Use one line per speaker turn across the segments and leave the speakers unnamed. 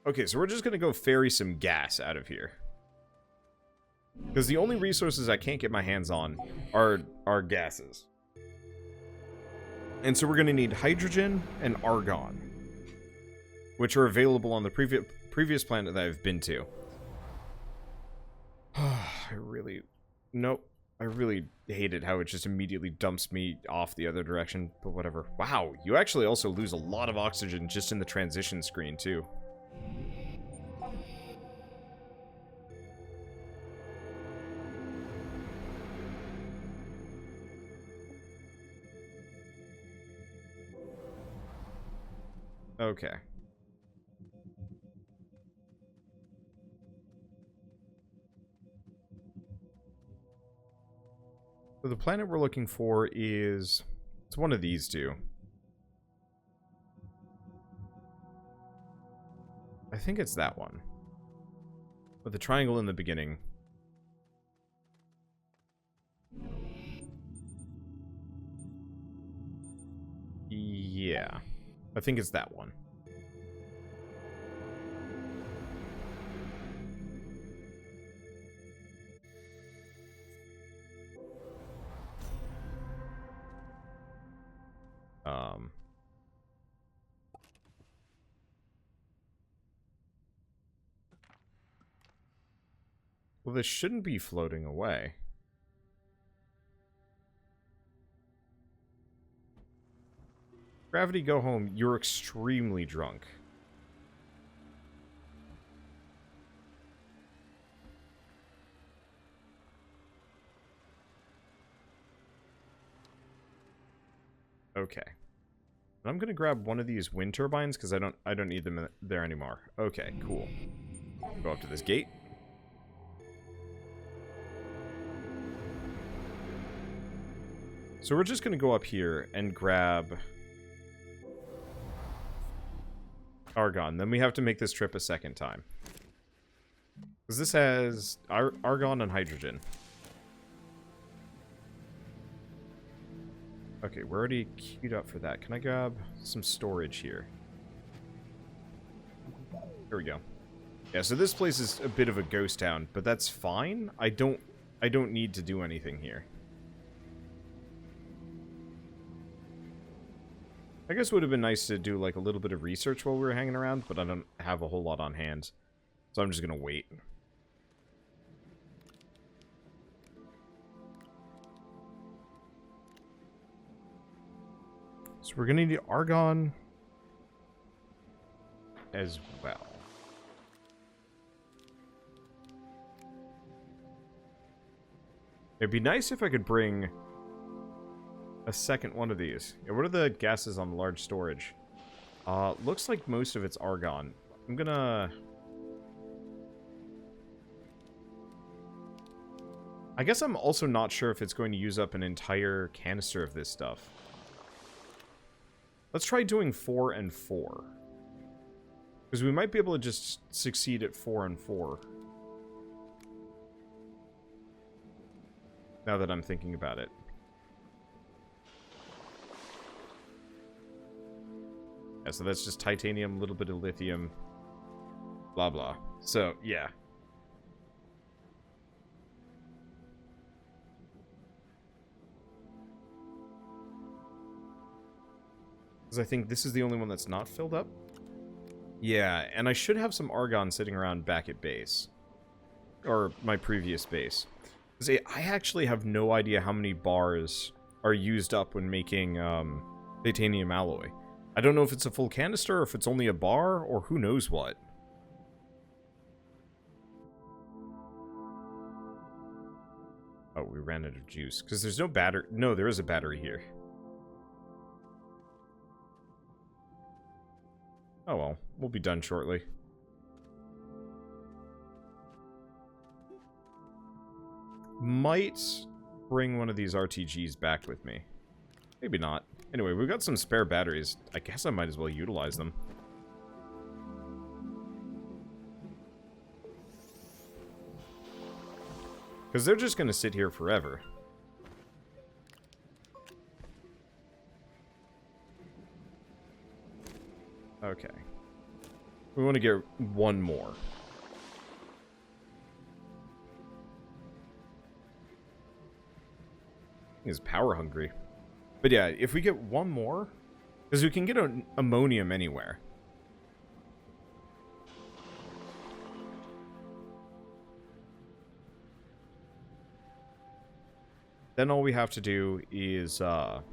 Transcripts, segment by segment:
Okay, so we're just gonna go ferry some gas out of here. Because the only resources I can't get my hands on are gases. And so we're gonna need hydrogen and argon, which are available on the previous planet that I've been to. Nope. I really hated how it just immediately dumps me off the other direction, but whatever. Wow, you actually also lose a lot of oxygen just in the transition screen, too. Okay. So the planet we're looking for is... It's one of these two. I think it's that one. With the triangle in the beginning. Yeah. I think it's that one. Well, this shouldn't be floating away. Gravity, go home. You're extremely drunk. Okay. I'm gonna grab one of these wind turbines because I don't need them there anymore. Okay, cool. Go up to this gate. So we're just gonna go up here and grab argon. Then we have to make this trip a second time. Because this has argon and hydrogen. Okay, we're already queued up for that. Can I grab some storage here? Here we go. Yeah, so this place is a bit of a ghost town, but that's fine. I don't need to do anything here. I guess it would have been nice to do like a little bit of research while we were hanging around, but I don't have a whole lot on hand. So I'm just gonna wait. So we're gonna need argon as well. It'd be nice if I could bring a second one of these. Yeah, what are the gases on large storage? Looks like most of it's argon. I'm gonna... I guess I'm also not sure if it's going to use up an entire canister of this stuff. Let's try doing 4 and 4. Because we might be able to just succeed at 4 and 4. Now that I'm thinking about it. Yeah, so that's just titanium, a little bit of lithium, blah blah. So, yeah. Because I think this is the only one that's not filled up. Yeah, and I should have some argon sitting around back at base. Or my previous base. Because I actually have no idea how many bars are used up when making titanium alloy. I don't know if it's a full canister, or if it's only a bar, or who knows what. Oh, we ran out of juice. Because there's no battery. No, there is a battery here. Oh well, we'll be done shortly. Might bring one of these RTGs back with me. Maybe not. Anyway, we've got some spare batteries. I guess I might as well utilize them. Because they're just going to sit here forever. Okay. We want to get one more. He's power hungry. But yeah, if we get one more, because we can get ammonium anywhere. Then all we have to do is come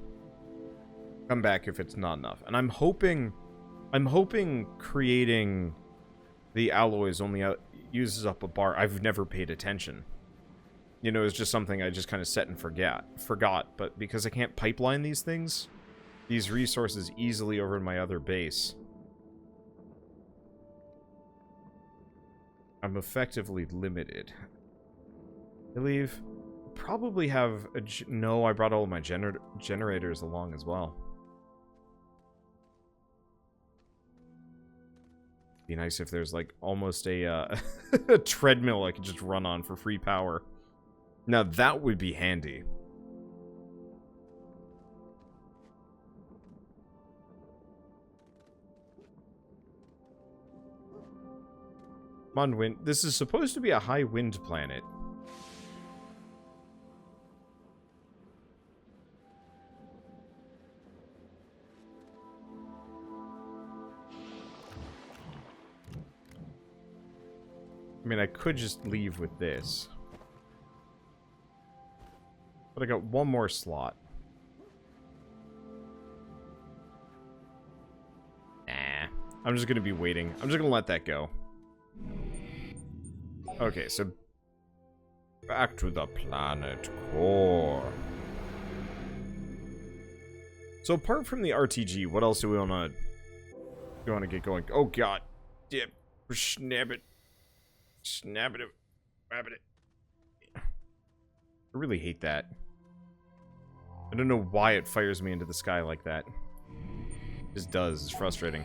back if it's not enough. And I'm hoping creating the alloys only uses up a bar. I've never paid attention. You know, it's just something I just kind of set and forgot. But because I can't pipeline these things, these resources easily over in my other base, I'm effectively limited. I believe probably have a... No, I brought all of my generators along as well. Be nice if there's like almost a, a treadmill I could just run on for free power. Now that would be handy. Come on, wind. This is supposed to be a high wind planet. I mean, I could just leave with this. But I got one more slot. Nah. I'm just going to be waiting. I'm just going to let that go. Okay, so... back to the planet core. So apart from the RTG, what else do we want to get going? Oh god. Dip. Snap it. Snap it. Rabbit it. I really hate that. I don't know why it fires me into the sky like that. It just does. It's frustrating.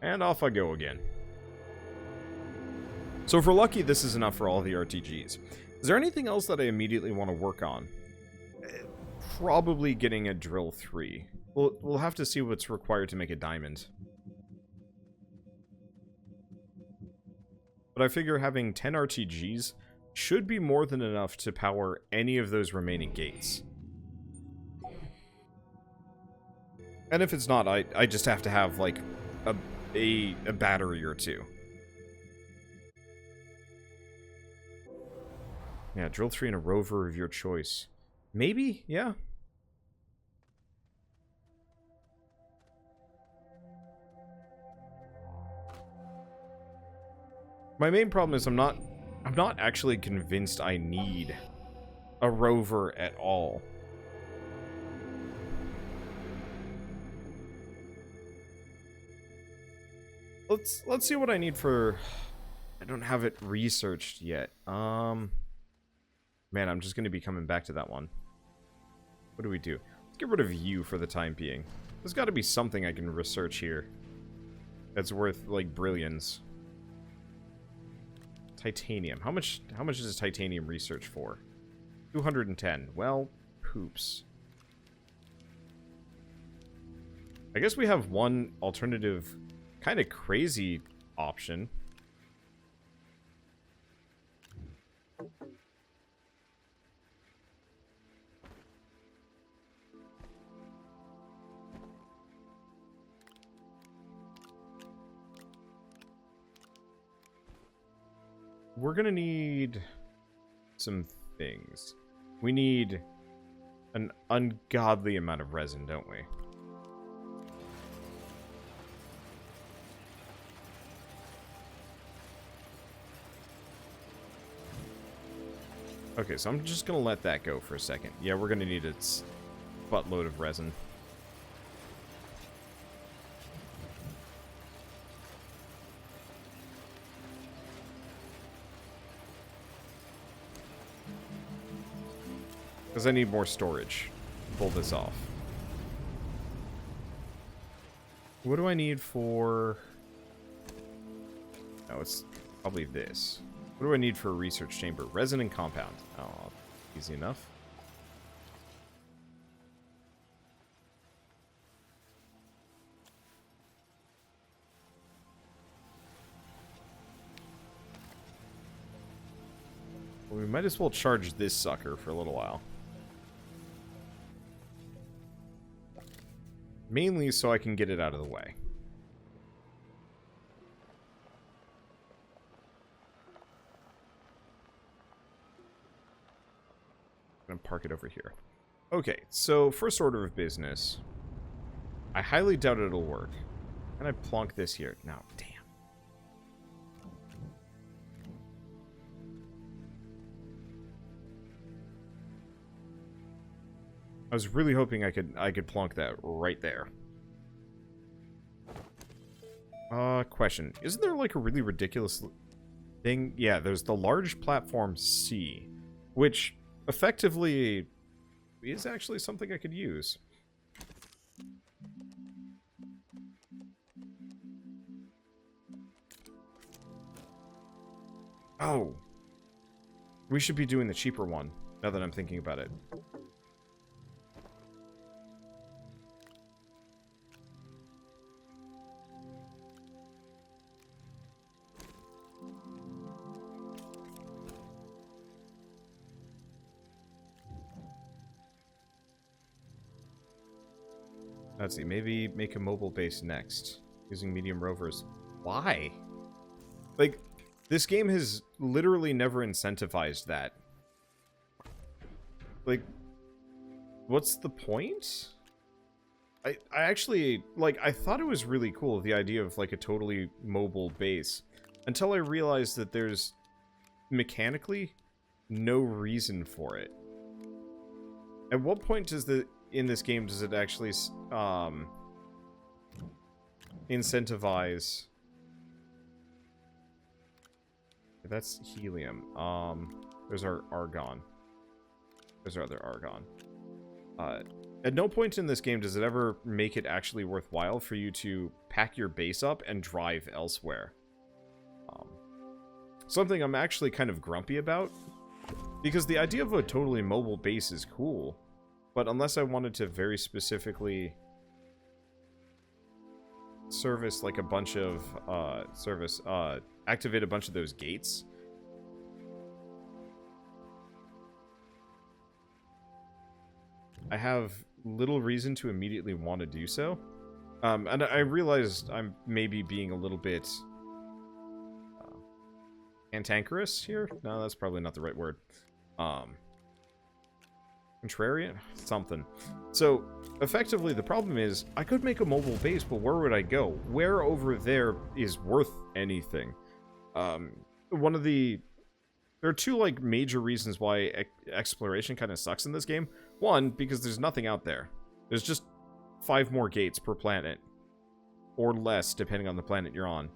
And off I go again. So if we're lucky, this is enough for all the RTGs. Is there anything else that I immediately want to work on? Probably getting a drill 3. We'll have to see what's required to make a diamond. But I figure having 10 RTGs should be more than enough to power any of those remaining gates. And if it's not, I just have to have, like, a battery or two. Yeah, drill 3 and a rover of your choice. Maybe? Yeah. My main problem is I'm not actually convinced I need a rover at all. Let's see what I need for... I don't have it researched yet. Man, I'm just going to be coming back to that one. What do we do? Let's get rid of you for the time being. There's got to be something I can research here that's worth, like, brilliance. Titanium. How much is titanium research for? 210. Well, poops. I guess we have one alternative, kind of crazy option. We're gonna need some things. We need an ungodly amount of resin, don't we? Okay, so I'm just gonna let that go for a second. Yeah, we're gonna need a buttload of resin. Because I need more storage to pull this off. What do I need for... Oh, it's probably this. What do I need for a research chamber? Resin and compound. Oh, easy enough. We might as well charge this sucker for a little while. Mainly so I can get it out of the way. I'm gonna park it over here. Okay, so first order of business. I highly doubt it'll work. Can I plonk this here? No, damn. I was really hoping I could plonk that right there. Question. Isn't there like a really ridiculous thing? Yeah, there's the large platform C, which effectively is actually something I could use. Oh. We should be doing the cheaper one, now that I'm thinking about it. Let's see, maybe make a mobile base next, using medium rovers. Why? Like, this game has literally never incentivized that. Like, what's the point? I actually, like, I thought it was really cool, the idea of, like, a totally mobile base, until I realized that there's, mechanically, no reason for it. At what point does in this game does it actually incentivize? That's helium. There's our argon. There's our other argon. At no point in this game does it ever make it actually worthwhile for you to pack your base up and drive elsewhere. Something I'm actually kind of grumpy about, because the idea of a totally mobile base is cool. But unless I wanted to very specifically service like a bunch of, activate a bunch of those gates. I have little reason to immediately want to do so. And I realized I'm maybe being a little bit cantankerous here. No, that's probably not the right word. Contrarian? Something. So, effectively, the problem is, I could make a mobile base, but where would I go? Where over there is worth anything? One of the... There are two, like, major reasons why exploration kind of sucks in this game. One, because there's nothing out there. There's just 5 more gates per planet. Or less, depending on the planet you're on.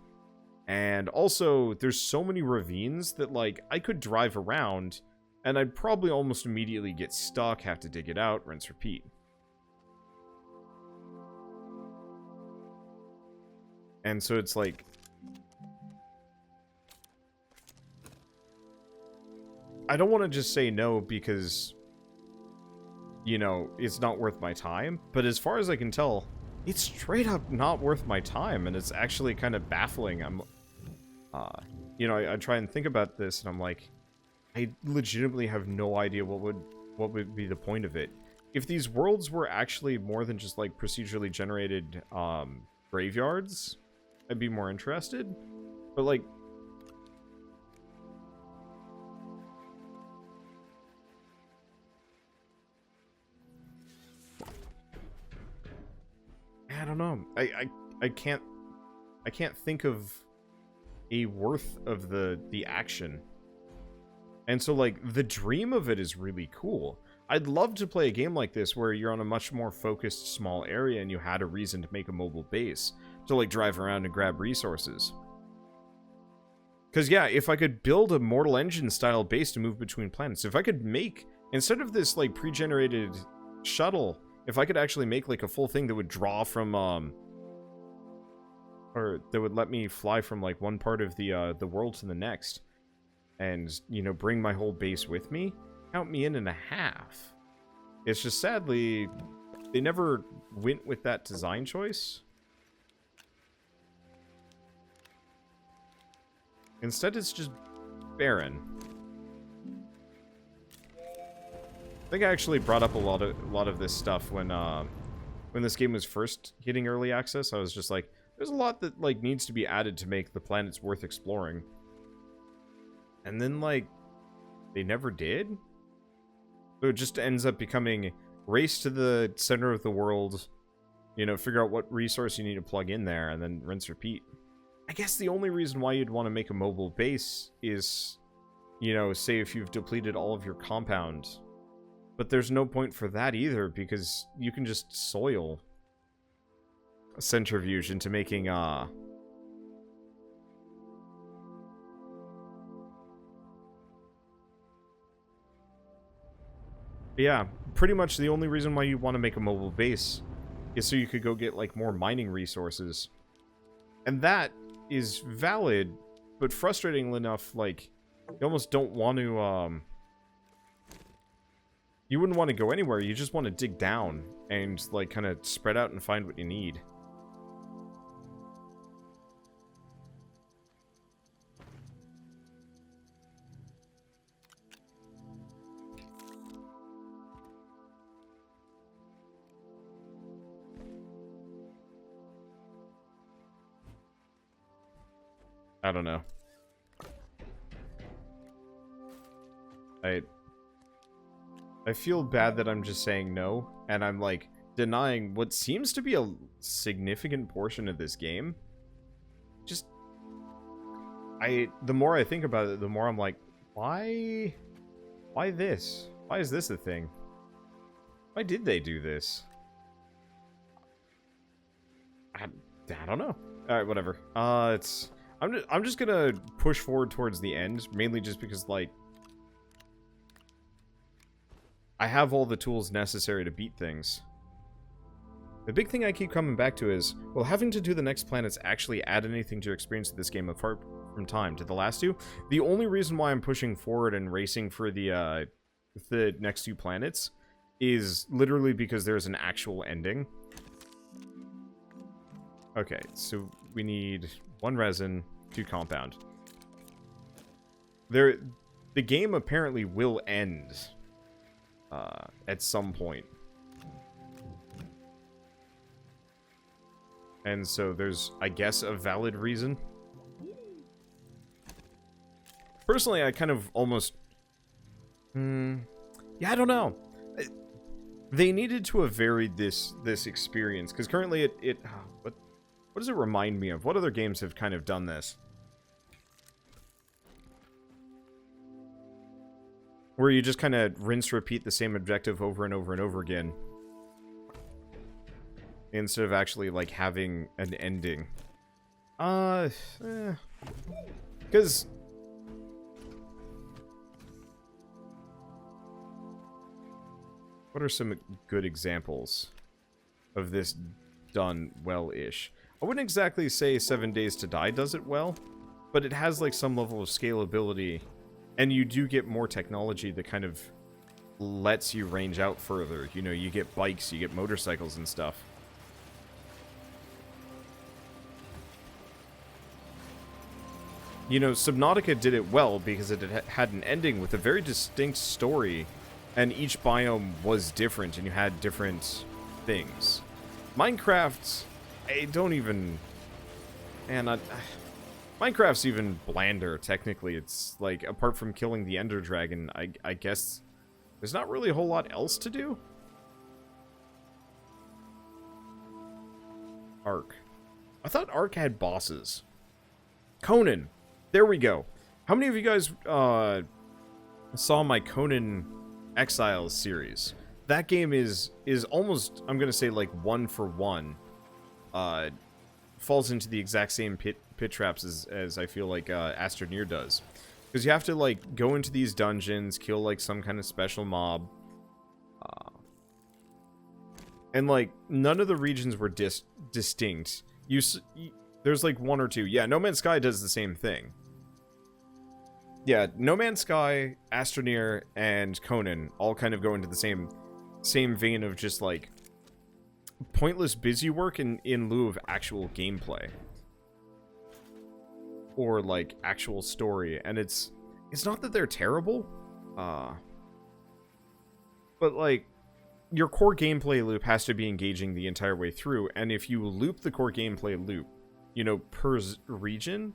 And also, there's so many ravines that, like, I could drive around... And I'd probably almost immediately get stuck, have to dig it out, rinse, repeat. And so it's like... I don't want to just say no because, you know, it's not worth my time. But as far as I can tell, it's straight up not worth my time. And it's actually kind of baffling. You know, I try and think about this and I'm like... I legitimately have no idea what would be the point of it. If these worlds were actually more than just like procedurally generated graveyards, I'd be more interested. But like, I don't know. I can't think of a worth of the action. And so, like, the dream of it is really cool. I'd love to play a game like this where you're on a much more focused small area and you had a reason to make a mobile base to, like, drive around and grab resources. Because, yeah, if I could build a Mortal Engine-style base to move between planets, if I could make, instead of this, like, pre-generated shuttle, if I could actually make, like, a full thing that would draw from, or that would let me fly from, like, one part of the world to the next, and, you know, bring my whole base with me, count me in a half. It's just, sadly, they never went with that design choice. Instead, it's just barren. I think I actually brought up a lot of this stuff when this game was first hitting early access. I was just like, there's a lot that like needs to be added to make the planets worth exploring. And then like they never did. So it just ends up becoming race to the center of the world, you know, figure out what resource you need to plug in there, and then rinse repeat. I guess the only reason why you'd want to make a mobile base is, you know, say if you've depleted all of your compound. But there's no point for that either, because you can just soil a centrifuge into making, yeah, pretty much the only reason why you want to make a mobile base is so you could go get, like, more mining resources. And that is valid, but frustratingly enough, like, you almost don't want to, you wouldn't want to go anywhere, you just want to dig down and, like, kind of spread out and find what you need. I don't know. I feel bad that I'm just saying no, and I'm, like, denying what seems to be a significant portion of this game. Just, the more I think about it, the more I'm like, why this? Why is this a thing? Why did they do this? I don't know. Alright, whatever. I'm just gonna push forward towards the end, mainly just because, like, I have all the tools necessary to beat things. The big thing I keep coming back to is, will having to do the next planets actually add anything to your experience of this game apart from time? Did the last two? The only reason why I'm pushing forward and racing for the next two planets is literally because there's an actual ending. Okay, so we need 1 resin, 2 compound. The game apparently will end at some point. And so there's, I guess, a valid reason. Personally, I kind of almost... yeah, I don't know. They needed to have varied this experience, because currently what does it remind me of? What other games have kind of done this? Where you just kind of rinse, repeat the same objective over and over and over again. Instead of actually, like, having an ending. Because... what are some good examples of this done well-ish? I wouldn't exactly say 7 Days to Die does it well, but it has, like, some level of scalability, and you do get more technology that kind of lets you range out further. You know, you get bikes, you get motorcycles and stuff. You know, Subnautica did it well because it had an ending with a very distinct story, and each biome was different, and you had different things. Minecraft, I don't even... Man, Minecraft's even blander, technically. It's, like, apart from killing the Ender Dragon, I guess there's not really a whole lot else to do. Ark. I thought Ark had bosses. Conan. There we go. How many of you guys saw my Conan Exiles series? That game is almost, I'm gonna say, like, 1 for 1. Falls into the exact same pit traps as I feel like Astroneer does. Because you have to, like, go into these dungeons, kill, like, some kind of special mob. And, like, none of the regions were distinct. There's, like, 1 or 2. Yeah, No Man's Sky does the same thing. Yeah, No Man's Sky, Astroneer, and Conan all kind of go into the same vein of just, like, pointless busy work in lieu of actual gameplay. Or, like, actual story. And it's not that they're terrible. But, like, your core gameplay loop has to be engaging the entire way through, and if you loop the core gameplay loop, you know, per region,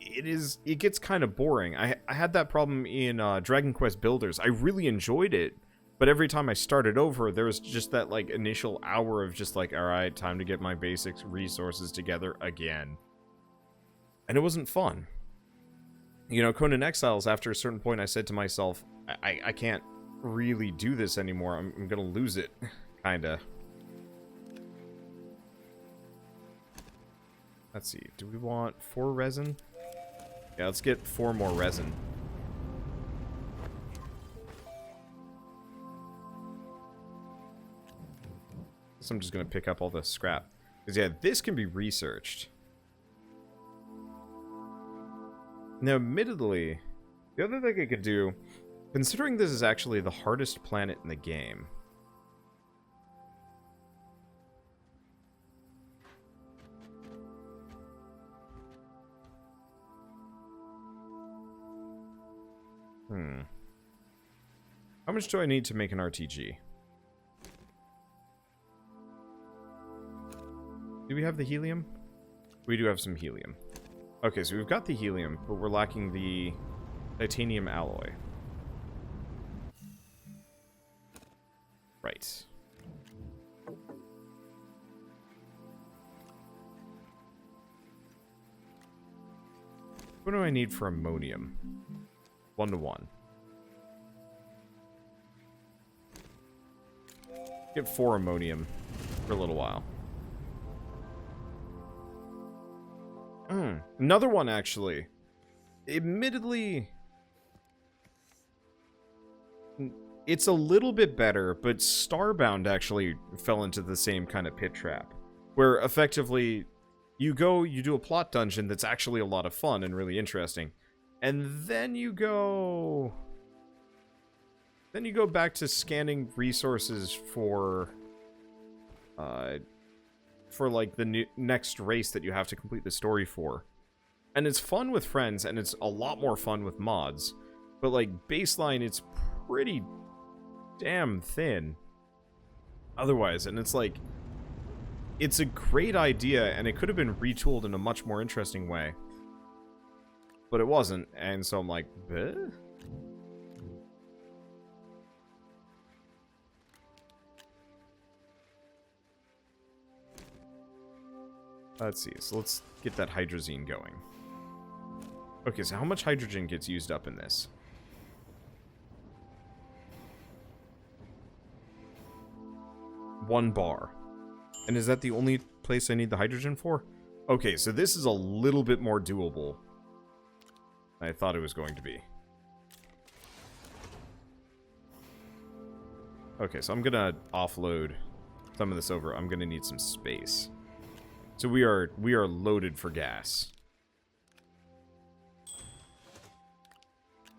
it gets kind of boring. I had that problem in Dragon Quest Builders. I really enjoyed it, but every time I started over, there was just that, like, initial hour of just like, alright, time to get my basic resources together again. And it wasn't fun. You know, Conan Exiles, after a certain point, I said to myself, I can't really do this anymore. I'm gonna lose it, kinda. Let's see, do we want 4 resin? Yeah, let's get 4 more resin. So I'm just gonna pick up all the scrap. Because, yeah, this can be researched. Now, admittedly, the other thing I could do, considering this is actually the hardest planet in the game, how much do I need to make an RTG? Do we have the helium? We do have some helium. Okay, so we've got the helium, but we're lacking the titanium alloy. Right. What do I need for ammonium? 1 to 1. Get 4 ammonium for a little while. Another one, actually. Admittedly, it's a little bit better, but Starbound actually fell into the same kind of pit trap, where effectively you go, you do a plot dungeon that's actually a lot of fun and really interesting, and then you go back to scanning resources for like the next race that you have to complete the story for. And it's fun with friends, and it's a lot more fun with mods, but like baseline, it's pretty damn thin otherwise. And it's like, it's a great idea, and it could have been retooled in a much more interesting way, but it wasn't. And so I'm like, bleh? Let's see, so let's get that hydrazine going. Okay, so how much hydrogen gets used up in this? One bar. And is that the only place I need the hydrogen for? Okay, so this is a little bit more doable than I thought it was going to be. Okay, so I'm gonna offload some of this over. I'm gonna need some space. So we are loaded for gas.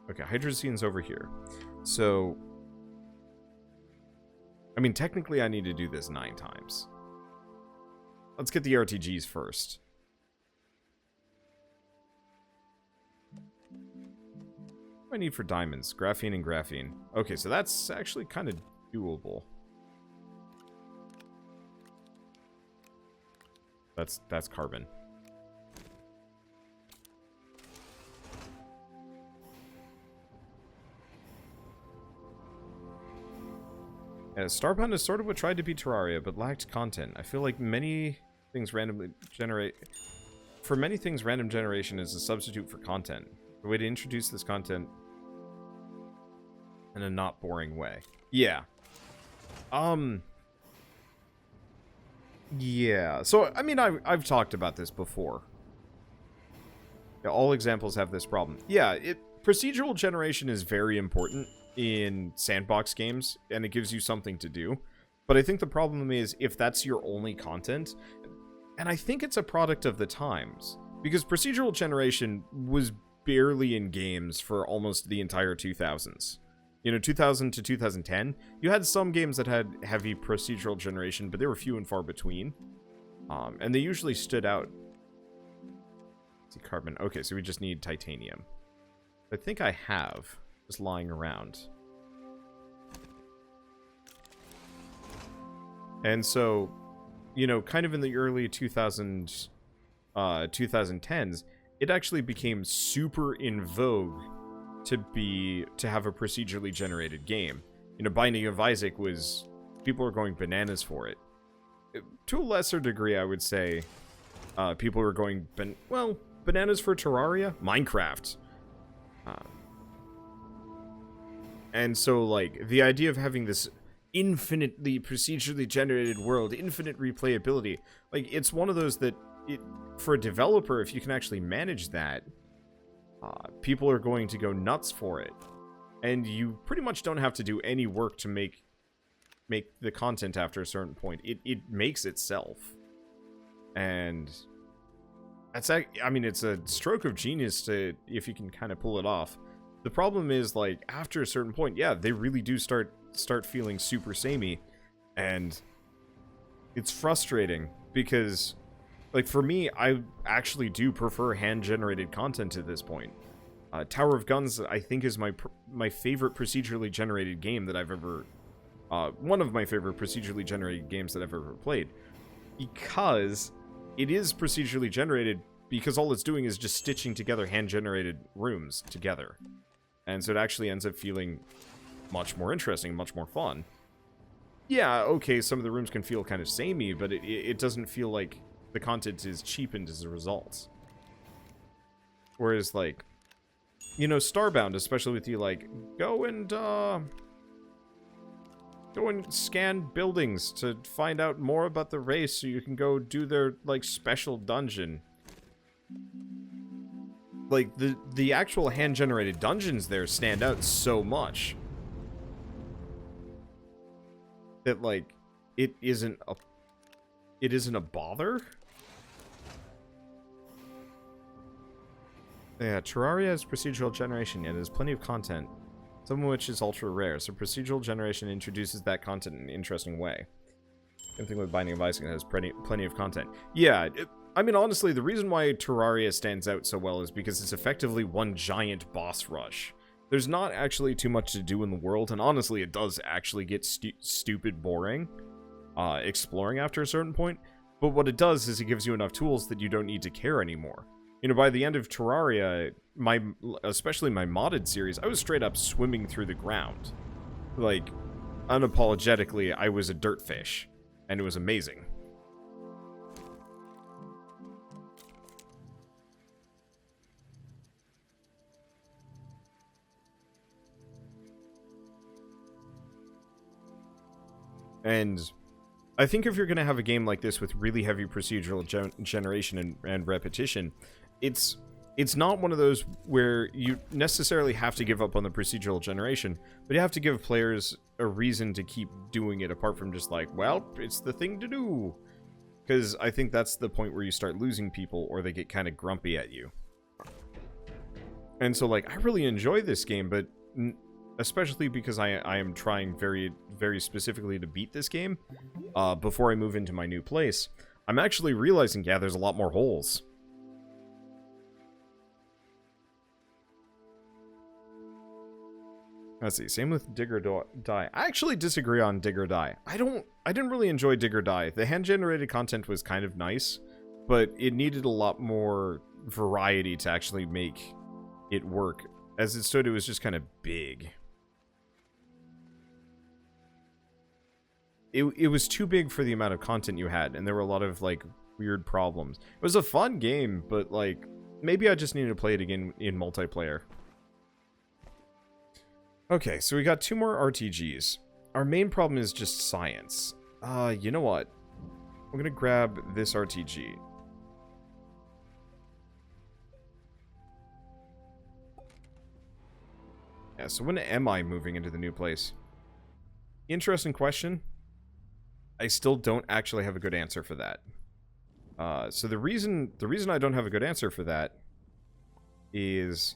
Okay, hydrazine's over here. So, I mean, technically I need to do this 9 times. Let's get the RTGs first. What do I need for diamonds? Graphene and graphene. Okay, so that's actually kind of doable. That's carbon. Yeah, Starbound is sort of what tried to be Terraria, but lacked content. I feel like many things randomly generate... For many things, random generation is a substitute for content. A way to introduce this content in a not boring way. Yeah. Yeah, so, I mean, I've talked about this before. Yeah, all examples have this problem. Yeah, procedural generation is very important in sandbox games, and it gives you something to do. But I think the problem is if that's your only content, and I think it's a product of the times, because procedural generation was barely in games for almost the entire 2000s. You know, 2000 to 2010, you had some games that had heavy procedural generation, but they were few and far between. And they usually stood out. Let's see, carbon. Okay, so we just need titanium. I think I have just lying around. And so, you know, kind of in the early 2010s, it actually became super in vogue to have a procedurally generated game. You know, Binding of Isaac was, people were going bananas for it. To a lesser degree, I would say, people were going, bananas for Terraria? Minecraft. And so, like, the idea of having this infinitely procedurally generated world, infinite replayability, like, it's one of those that, for a developer, if you can actually manage that, people are going to go nuts for it. And you pretty much don't have to do any work to make the content after a certain point. It makes itself. And that's, I mean, it's a stroke of genius if you can kind of pull it off. The problem is, like, after a certain point, yeah, they really do start feeling super samey, and it's frustrating because, like, for me, I actually do prefer hand-generated content at this point. Tower of Guns, I think, is my favorite procedurally generated game that I've ever... one of my favorite procedurally generated games that I've ever played. Because it is procedurally generated, because all it's doing is just stitching together hand-generated rooms together. And so it actually ends up feeling much more interesting, much more fun. Yeah, okay, some of the rooms can feel kind of samey, but it doesn't feel like the content is cheapened as a result. Whereas, like, you know, Starbound, especially with you, like, go and scan buildings to find out more about the race so you can go do their, like, special dungeon. Like, the actual hand-generated dungeons there stand out so much that, like, it isn't a bother. Yeah, Terraria is procedural generation, and there's plenty of content, some of which is ultra rare, so procedural generation introduces that content in an interesting way. Same thing with Binding of Isaac, it has plenty of content. Yeah, I mean, honestly, the reason why Terraria stands out so well is because it's effectively one giant boss rush. There's not actually too much to do in the world, and honestly, it does actually get stupid boring, exploring after a certain point, but what it does is it gives you enough tools that you don't need to care anymore. You know, by the end of Terraria, especially my modded series, I was straight up swimming through the ground. Like, unapologetically, I was a dirt fish, and it was amazing. And I think if you're going to have a game like this with really heavy procedural generation and repetition, it's not one of those where you necessarily have to give up on the procedural generation, but you have to give players a reason to keep doing it apart from just like, well, it's the thing to do. Because I think that's the point where you start losing people or they get kind of grumpy at you. And so, like, I really enjoy this game, but especially because I am trying very, very specifically to beat this game before I move into my new place, I'm actually realizing, yeah, there's a lot more holes. Let's see, same with Dig or Die. I actually disagree on Dig or Die. I didn't really enjoy Dig or Die. The hand-generated content was kind of nice, but it needed a lot more variety to actually make it work. As it stood, it was just kind of big. It was too big for the amount of content you had, and there were a lot of, like, weird problems. It was a fun game, but, like, maybe I just needed to play it again in multiplayer. Okay, so we got 2 more RTGs. Our main problem is just science. You know what? I'm gonna grab this RTG. Yeah, so when am I moving into the new place? Interesting question. I still don't actually have a good answer for that. So the reason I don't have a good answer for that is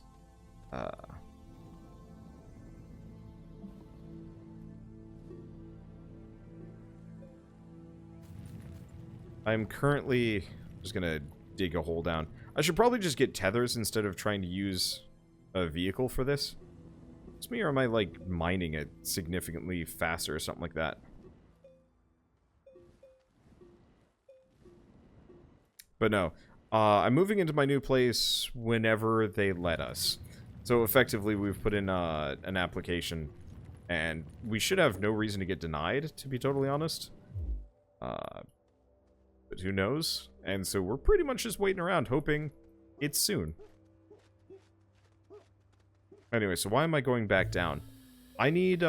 I'm currently just gonna dig a hole down. I should probably just get tethers instead of trying to use a vehicle for this. It's me, or am I, like, mining it significantly faster or something like that? But no. I'm moving into my new place whenever they let us. So effectively, we've put in an application, and we should have no reason to get denied, to be totally honest. But who knows? And so we're pretty much just waiting around, hoping it's soon. Anyway, so why am I going back down? I need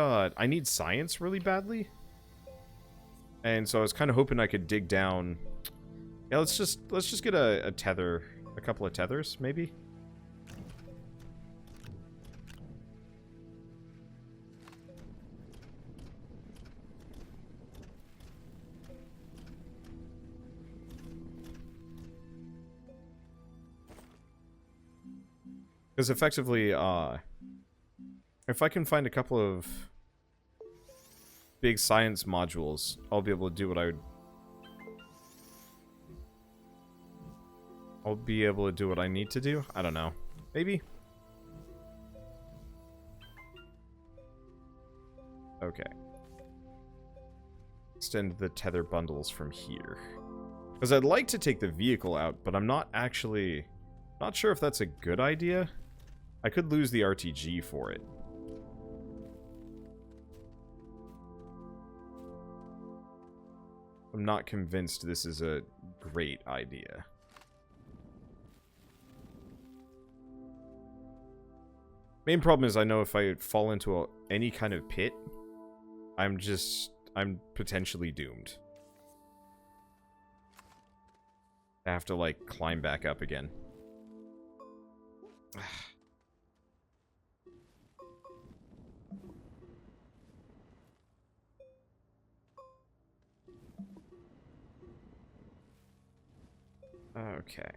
science really badly. And so I was kind of hoping I could dig down. Yeah, let's just get a tether, a couple of tethers, maybe. Because effectively, if I can find a couple of big science modules, I'll be able to do what I would... I'll be able to do what I need to do? I don't know. Maybe? Okay. Extend the tether bundles from here. Because I'd like to take the vehicle out, but I'm not actually... Not sure if that's a good idea. I could lose the RTG for it. I'm not convinced this is a great idea. Main problem is I know if I fall into any kind of pit, I'm potentially doomed. I have to, like, climb back up again. Okay.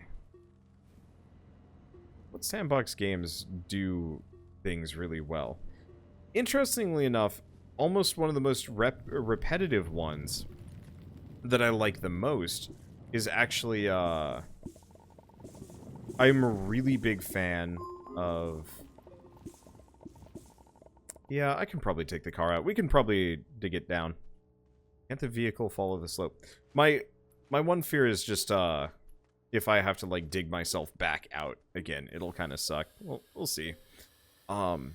What sandbox games do things really well? Interestingly enough, almost one of the most repetitive ones that I like the most is actually, I'm a really big fan of... Yeah, I can probably take the car out. We can probably dig it down. Can't the vehicle follow the slope? My one fear is just, if I have to, like, dig myself back out again, it'll kind of suck. We'll see. But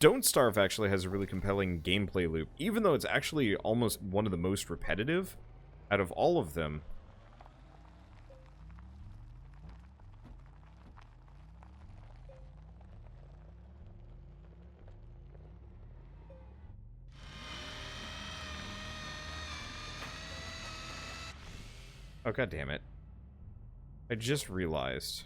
Don't Starve actually has a really compelling gameplay loop, even though it's actually almost one of the most repetitive out of all of them. Oh, god damn it. I just realized.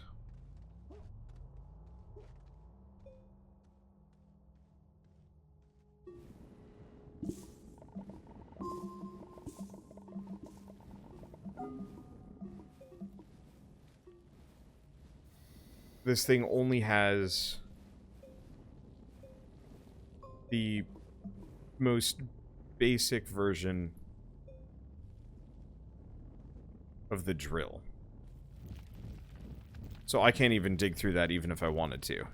This thing only has the most basic version of the drill. So I can't even dig through that even if I wanted to.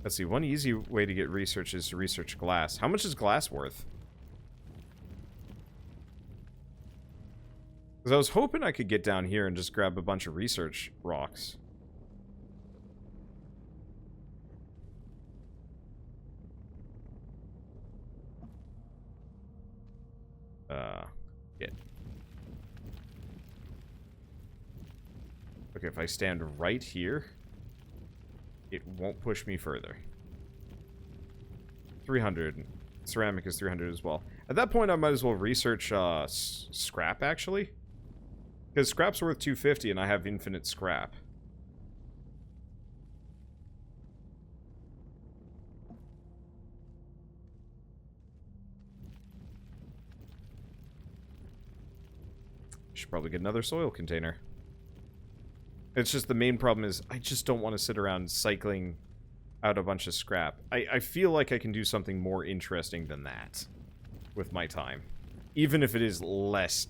Let's see, one easy way to get research is to research glass. How much is glass worth? Because I was hoping I could get down here and just grab a bunch of research rocks. Get. Okay, if I stand right here, it won't push me further. 300. Ceramic is 300 as well. At that point, I might as well research scrap, actually. Because scrap's worth 250 and I have infinite scrap. Should probably get another soil container. It's just the main problem is I just don't want to sit around cycling out a bunch of scrap. I feel like I can do something more interesting than that with my time. Even if it is less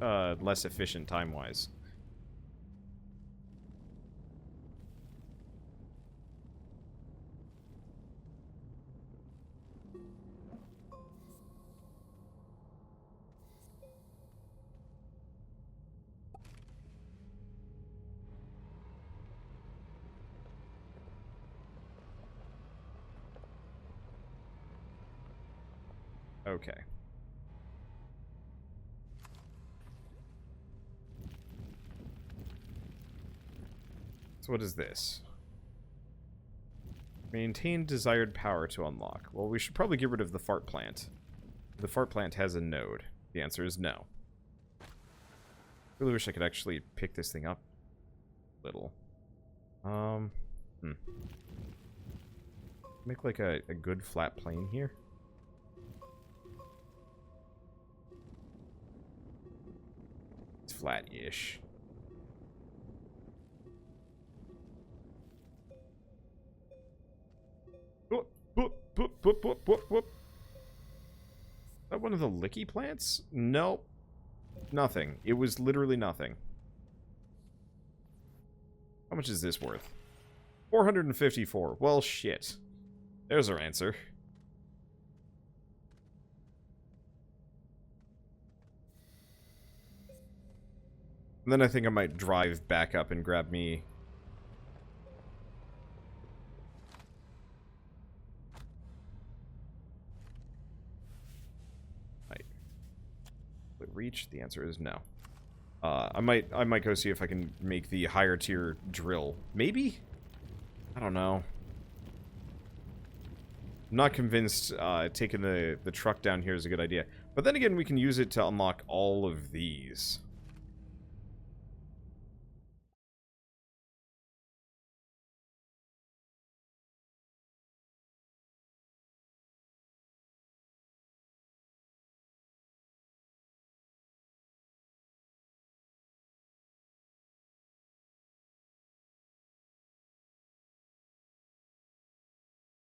efficient time-wise. Okay. So what is this? Maintain desired power to unlock. Well, we should probably get rid of the fart plant. The fart plant has a node. The answer is no. Really wish I could actually pick this thing up a little. Make like a good flat plane here. It's flat-ish. Whoop, whoop, whoop, whoop, whoop, whoop, whoop. Is that one of the licky plants? Nope. Nothing. It was literally nothing. How much is this worth? 454. Well, shit. There's our answer. And then I think I might drive back up and grab me... Reach? The answer is no. I might go see if I can make the higher tier drill. Maybe? I don't know. I'm not convinced taking the truck down here is a good idea. But then again, we can use it to unlock all of these.